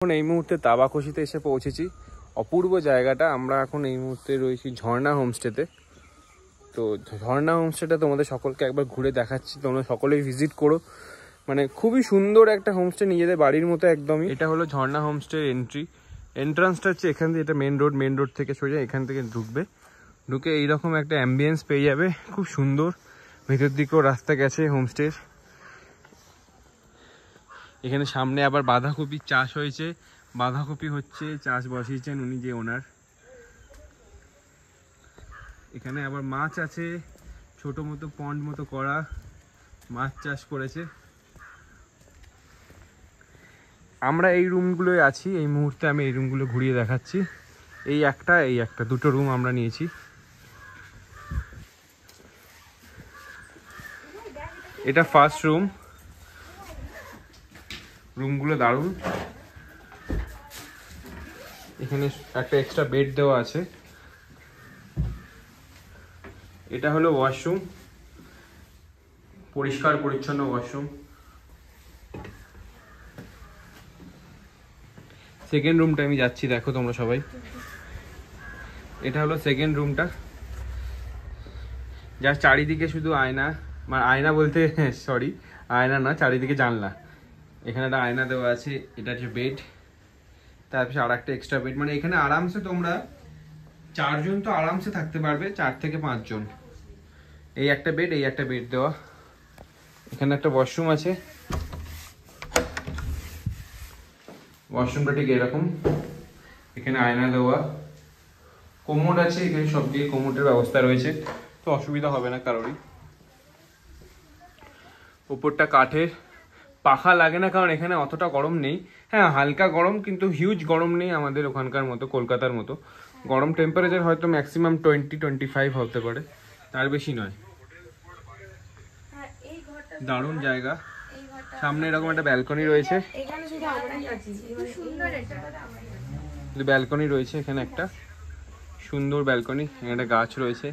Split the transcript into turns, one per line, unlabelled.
এখন এই মুহূর্তে তাবাখুশিতে এসে পৌঁছেছি। অপূর্ব জায়গাটা। আমরা এখন এই মুহূর্তে রয়েছি ঝর্ণা হোমস্টেতে। তো ঝর্ণা হোমস্টেটা তোমাদের সকলকে একবার ঘুরে দেখাচ্ছি, তোমরা সকলেই ভিজিট করো। মানে খুবই সুন্দর একটা হোমস্টে, নিজেদের বাড়ির মতো একদমই। এটা হলো ঝর্ণা হোমস্টের এন্ট্রান্সটা হচ্ছে এখান থেকে। এটা মেন রোড থেকে সোজা এখান থেকে ঢুকে এইরকম একটা অ্যাম্বিয়েন্স পেয়ে যাবে, খুব সুন্দর। ভেতর দিকেও রাস্তা গেছে হোমস্টের। এখানে সামনে আবার বাঁধাকপির চাষ হয়েছে, বাঁধাকপি হচ্ছে, চাষ বসিয়েছেন উনি যে ওনার। এখানে আবার মাছ আছে, ছোট মতো পন্ড মতো করা, মাছ চাষ করেছে। আমরা এই রুমগুলোয় আছি এই মুহূর্তে। আমি এই রুমগুলো ঘুরিয়ে দেখাচ্ছি। এই একটা দুটো রুম আমরা নিয়েছি। এটা ফার্স্ট রুমগুলো দারুণ। এখানে একটা এক্সট্রা বেড দেওয়া আছে। এটা হলো ওয়াশরুম, পরিষ্কার পরিচ্ছন্ন ওয়াশরুম। সেকেন্ড রুমটা আমি যাচ্ছি, দেখো তোমরা সবাই। এটা হলো সেকেন্ড রুমটা, যার চারিদিকে শুধু আয়না, মানে আয়না বলতে সরি, আয়না না, চারিদিকে জানলা। এখানে একটা আয়না দেওয়া আছে। এটা হচ্ছে বেড, তারপর আর একটা এক্সট্রা বেড। মানে এখানে আরামসে তোমরা 4 জন তো আরামসে থাকতে পারবে, 4 থেকে 5 জন। এই একটা বেড দেওয়া। এখানে একটা ওয়াশরুম আছে। ওয়াশরুমটা ঠিক এরকম। এখানে আয়না দেওয়া, কোমোড আছে এখানে, সব দিয়ে কোমোডের ব্যবস্থা রয়েছে, তো অসুবিধা হবে না কারোরই। উপরটা কাঠের, পাখা লাগে না কারণ এখানে অতটা গরম নেই। হ্যাঁ হালকা গরম, কিন্তু হিউজ গরম নেই আমাদের ওখানকার মতো, কলকাতার মতো। গরম টেম্পারেচার হয়তো ম্যাক্সিমাম 20-25 হতে পারে, তার বেশি নয়। দারুণ জায়গা। সামনে এরকম একটা ব্যালকনি রয়েছে, ব্যালকনি রয়েছে এখানে একটা সুন্দর ব্যালকনি। এখানে একটা গাছ রয়েছে।